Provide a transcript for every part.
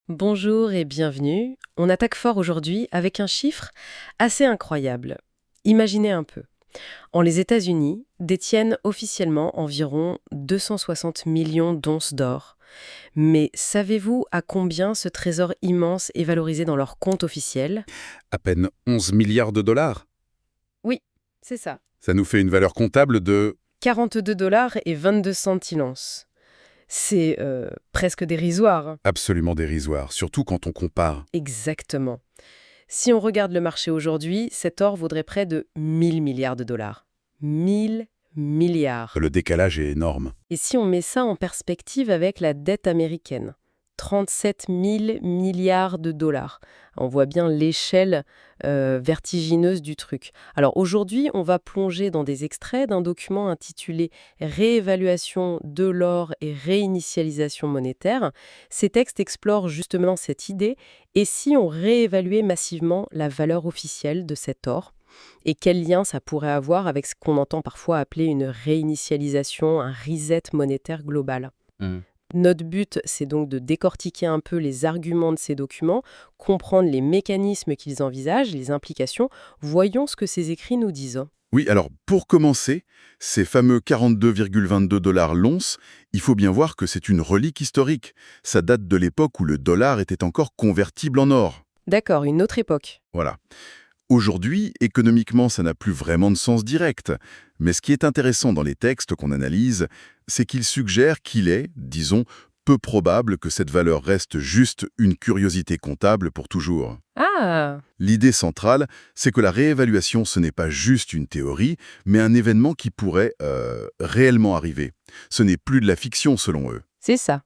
Bonjour et bienvenue. On attaque fort aujourd'hui avec un chiffre assez incroyable. Imaginez un peu. Les États-Unis détiennent officiellement environ 260 millions d'onces d'or. Mais savez-vous à combien ce trésor immense est valorisé dans leur compte officiel? À peine 11 milliards de dollars. Oui, c'est ça. Ça nous fait une valeur comptable de... 42 $ et 22 centimes l'once. C'est presque dérisoire, hein. absolument dérisoire, surtout quand on compare. Exactement. Si on regarde le marché aujourd'hui, cet or vaudrait près de 1000 milliards de dollars. 1000 milliards. Le décalage est énorme. Et si on met ça en perspective avec la dette américaine, 37 000 milliards de dollars. On voit bien l'échelle vertigineuse du truc. Alors aujourd'hui, on va plonger dans des extraits d'un document intitulé Réévaluation de l'or et réinitialisation monétaire. Ces textes explorent justement cette idée. Et si on réévaluait massivement la valeur officielle de cet or? Et quel lien ça pourrait avoir avec ce qu'on entend parfois appeler une réinitialisation, un reset monétaire global? Notre but, c'est donc de décortiquer un peu les arguments de ces documents, comprendre les mécanismes qu'ils envisagent, les implications. Voyons ce que ces écrits nous disent. Oui, alors pour commencer, ces fameux 42,22 dollars l'once, il faut bien voir que c'est une relique historique. Ça date de l'époque où le dollar était encore convertible en or. D'accord, une autre époque. Voilà. Aujourd'hui, économiquement, ça n'a plus vraiment de sens direct. Mais ce qui est intéressant dans les textes qu'on analyse, c'est qu'ils suggèrent qu'il est, disons, peu probable que cette valeur reste juste une curiosité comptable pour toujours. Ah, L'idée centrale, c'est que la réévaluation, ce n'est pas juste une théorie, mais un événement qui pourrait réellement arriver. Ce n'est plus de la fiction selon eux. c'est ça.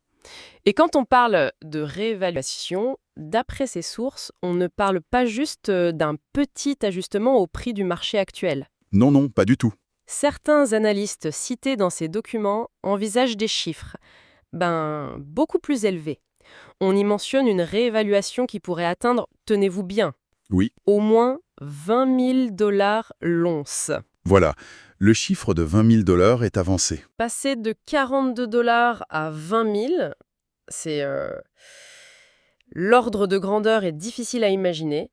Et quand on parle de réévaluation, d'après ces sources, on ne parle pas juste d'un petit ajustement au prix du marché actuel. Non, non, pas du tout. Certains analystes cités dans ces documents envisagent des chiffres, beaucoup plus élevés. On y mentionne une réévaluation qui pourrait atteindre, tenez-vous bien, Oui, au moins 20 000 $ l'once. voilà. Le chiffre de 20 000 dollars est avancé. Passer de 42 $ à 20 000, c'est l'ordre de grandeur est difficile à imaginer.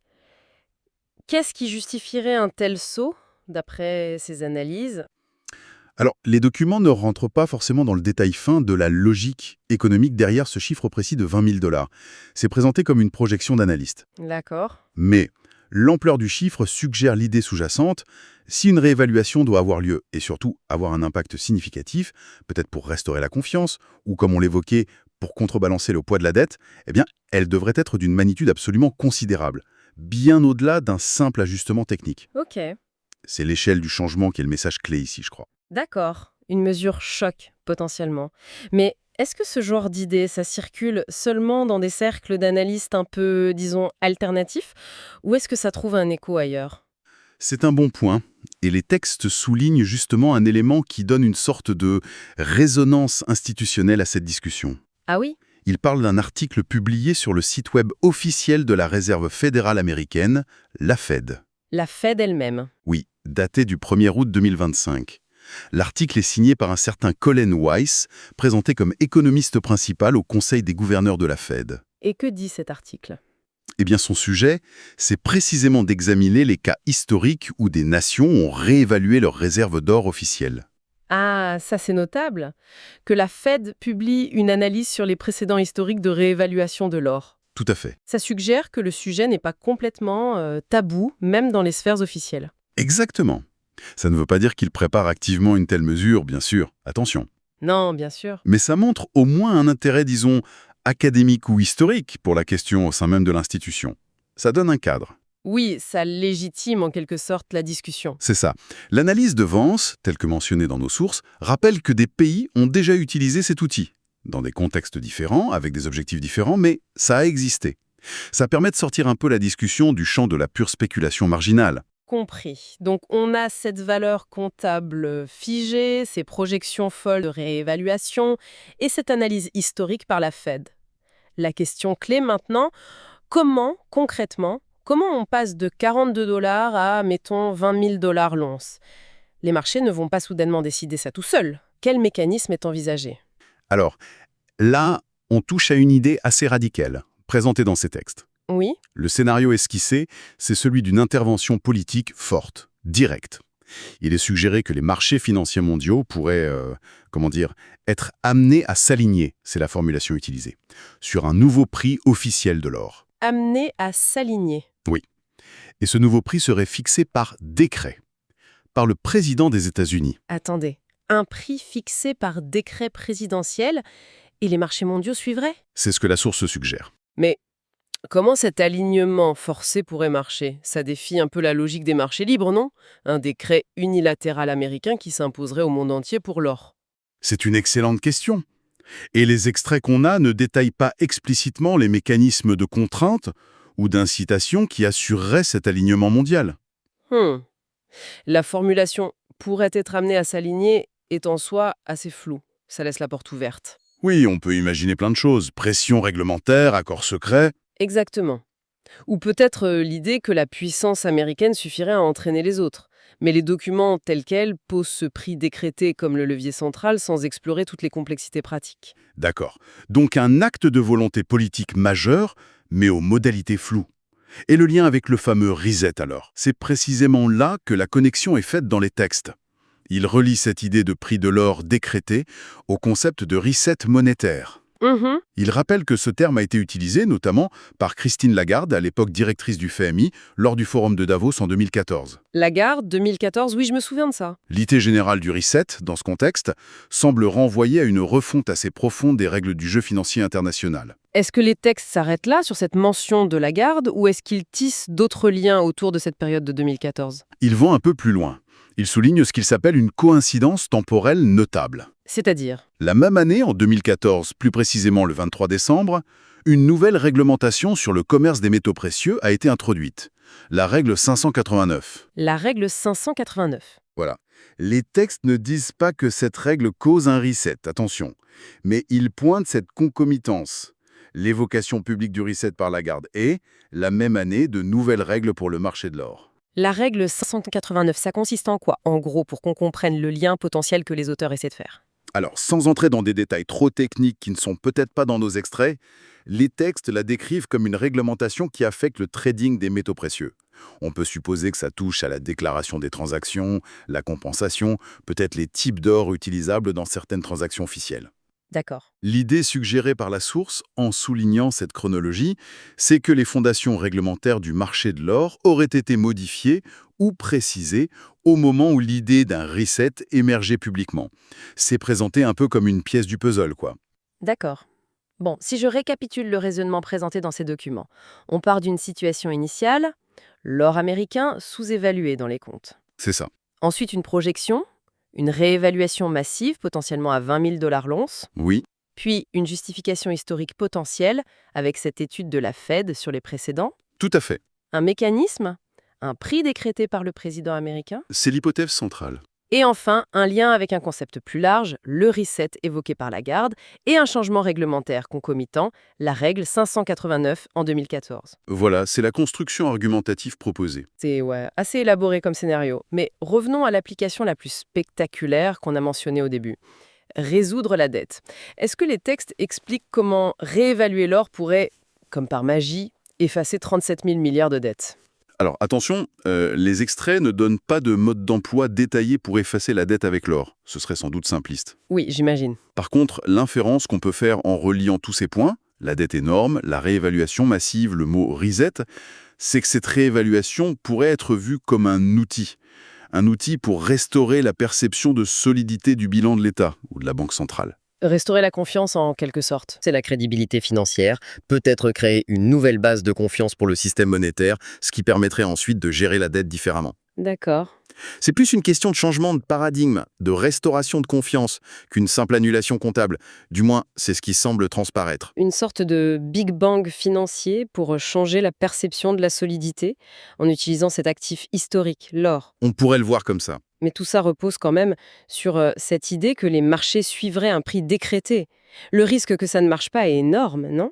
Qu'est-ce qui justifierait un tel saut, d'après ces analyses? Alors, les documents ne rentrent pas forcément dans le détail fin de la logique économique derrière ce chiffre précis de 20 000 dollars. C'est présenté comme une projection d'analyste. D'accord. Mais l'ampleur du chiffre suggère l'idée sous-jacente. Si une réévaluation doit avoir lieu et surtout avoir un impact significatif, peut-être pour restaurer la confiance ou comme on l'évoquait, pour contrebalancer le poids de la dette, eh bien, elle devrait être d'une magnitude absolument considérable, bien au-delà d'un simple ajustement technique. Ok. C'est l'échelle du changement qui est le message clé ici, je crois. D'accord, une mesure choc, potentiellement. Mais est-ce que ce genre d'idée, ça circule seulement dans des cercles d'analystes un peu, disons, alternatifs, ou est-ce que ça trouve un écho ailleurs? C'est un bon point, et les textes soulignent justement un élément qui donne une sorte de résonance institutionnelle à cette discussion. Ah oui? Il parle d'un article publié sur le site web officiel de la Réserve fédérale américaine, la Fed. La Fed elle-même. Oui, daté du 1er août 2025. L'article est signé par un certain Colin Weiss, présenté comme économiste principal au Conseil des gouverneurs de la Fed. Et que dit cet article? Eh bien, son sujet, c'est précisément d'examiner les cas historiques où des nations ont réévalué leurs réserves d'or officielles. Ah, ça c'est notable, que la Fed publie une analyse sur les précédents historiques de réévaluation de l'or. Tout à fait. Ça suggère que le sujet n'est pas complètement tabou, même dans les sphères officielles. Exactement. Ça ne veut pas dire qu'il prépare activement une telle mesure, bien sûr, attention. Non, bien sûr. Mais ça montre au moins un intérêt, disons, académique ou historique pour la question au sein même de l'institution. Ça donne un cadre. Oui, ça légitime en quelque sorte la discussion. C'est ça. L'analyse de Vance, telle que mentionnée dans nos sources, rappelle que des pays ont déjà utilisé cet outil, dans des contextes différents, avec des objectifs différents, mais ça a existé. Ça permet de sortir un peu la discussion du champ de la pure spéculation marginale. Compris. Donc on a cette valeur comptable figée, ces projections folles de réévaluation et cette analyse historique par la Fed. La question clé maintenant, comment, concrètement, comment on passe de 42 $ à, mettons, 20 000 $ l'once? Les marchés ne vont pas soudainement décider ça tout seuls. Quel mécanisme est envisagé? Alors, là, on touche à une idée assez radicale. présentées dans ces textes. Oui. Le scénario esquissé, c'est celui d'une intervention politique forte, directe. Il est suggéré que les marchés financiers mondiaux pourraient, être amenés à s'aligner, c'est la formulation utilisée, sur un nouveau prix officiel de l'or. Amené à s'aligner. Oui. Et ce nouveau prix serait fixé par décret, par le président des États-Unis. Attendez. Un prix fixé par décret présidentiel et les marchés mondiaux suivraient? C'est ce que la source suggère. Mais comment cet alignement forcé pourrait marcher? Ça défie un peu la logique des marchés libres, non? Un décret unilatéral américain qui s'imposerait au monde entier pour l'or. C'est une excellente question. Et les extraits qu'on a ne détaillent pas explicitement les mécanismes de contrainte ou d'incitation qui assureraient cet alignement mondial. Hmm. La formulation pourrait être amenée à s'aligner est en soi assez floue. Ça laisse la porte ouverte. Oui, on peut imaginer plein de choses. Pression réglementaire, accords secrets. Exactement. Ou peut-être l'idée que la puissance américaine suffirait à entraîner les autres. Mais les documents tels quels posent ce prix décrété comme le levier central sans explorer toutes les complexités pratiques. D'accord. Donc un acte de volonté politique majeur, mais aux modalités floues. Et le lien avec le fameux reset alors? C'est précisément là que la connexion est faite dans les textes. Il relie cette idée de prix de l'or décrété au concept de reset monétaire. Il rappelle que ce terme a été utilisé notamment par Christine Lagarde, à l'époque directrice du FMI, lors du forum de Davos en 2014. Lagarde, 2014, oui, je me souviens de ça. L'idée générale du reset, dans ce contexte, semble renvoyer à une refonte assez profonde des règles du jeu financier international. Est-ce que les textes s'arrêtent là, sur cette mention de Lagarde, ou est-ce qu'ils tissent d'autres liens autour de cette période de 2014? Ils vont un peu plus loin. Ils soulignent ce qu'il s'appelle une coïncidence temporelle notable. C'est-à-dire? La même année, en 2014, plus précisément le 23 décembre, une nouvelle réglementation sur le commerce des métaux précieux a été introduite, la règle 589. La règle 589. Voilà. Les textes ne disent pas que cette règle cause un reset, attention, mais ils pointent cette concomitance. L'évocation publique du reset par Lagarde et, la même année, de nouvelles règles pour le marché de l'or. La règle 589, ça consiste en quoi, en gros, pour qu'on comprenne le lien potentiel que les auteurs essaient de faire? Alors, sans entrer dans des détails trop techniques qui ne sont peut-être pas dans nos extraits, les textes la décrivent comme une réglementation qui affecte le trading des métaux précieux. On peut supposer que ça touche à la déclaration des transactions, la compensation, peut-être les types d'or utilisables dans certaines transactions officielles. D'accord. L'idée suggérée par la source, en soulignant cette chronologie, c'est que les fondations réglementaires du marché de l'or auraient été modifiées ou précisées au moment où l'idée d'un reset émergeait publiquement. C'est présenté un peu comme une pièce du puzzle, quoi. D'accord. Bon, si je récapitule le raisonnement présenté dans ces documents, on part d'une situation initiale, l'or américain sous-évalué dans les comptes. C'est ça. Ensuite, une projection, une réévaluation massive, potentiellement à 20 000 $ l'once, Oui, puis une justification historique potentielle avec cette étude de la Fed sur les précédents, tout à fait. un mécanisme, un prix décrété par le président américain, C'est l'hypothèse centrale. et enfin un lien avec un concept plus large, le reset évoqué par Lagarde, et un changement réglementaire concomitant, la règle 589 en 2014. Voilà, c'est la construction argumentative proposée. C'est assez élaboré comme scénario, mais revenons à l'application la plus spectaculaire qu'on a mentionnée au début. Résoudre la dette. Est-ce que les textes expliquent comment réévaluer l'or pourrait, comme par magie, effacer 37 000 milliards de dettes? Alors attention, les extraits ne donnent pas de mode d'emploi détaillé pour effacer la dette avec l'or. Ce serait sans doute simpliste. Oui, j'imagine. Par contre, l'inférence qu'on peut faire en reliant tous ces points, la dette énorme, la réévaluation massive, le mot reset, c'est que cette réévaluation pourrait être vue comme un outil. Un outil pour restaurer la perception de solidité du bilan de l'État ou de la Banque centrale. Restaurer la confiance en quelque sorte. C'est la crédibilité financière, peut-être créer une nouvelle base de confiance pour le système monétaire, ce qui permettrait ensuite de gérer la dette différemment. D'accord. C'est plus une question de changement de paradigme, de restauration de confiance, qu'une simple annulation comptable. Du moins, c'est ce qui semble transparaître. Une sorte de Big Bang financier pour changer la perception de la solidité en utilisant cet actif historique, l'or. On pourrait le voir comme ça. Mais tout ça repose quand même sur cette idée que les marchés suivraient un prix décrété. Le risque que ça ne marche pas est énorme, non?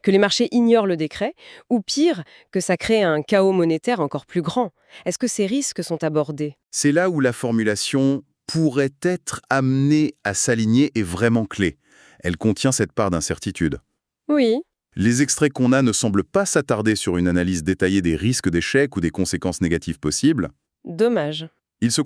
Que les marchés ignorent le décret, ou pire, que ça crée un chaos monétaire encore plus grand. Est-ce que ces risques sont abordés? C'est là où la formulation « pourrait être amenée à s'aligner » est vraiment clé. Elle contient cette part d'incertitude. Oui. Les extraits qu'on a ne semblent pas s'attarder sur une analyse détaillée des risques d'échec ou des conséquences négatives possibles. Dommage. Ils se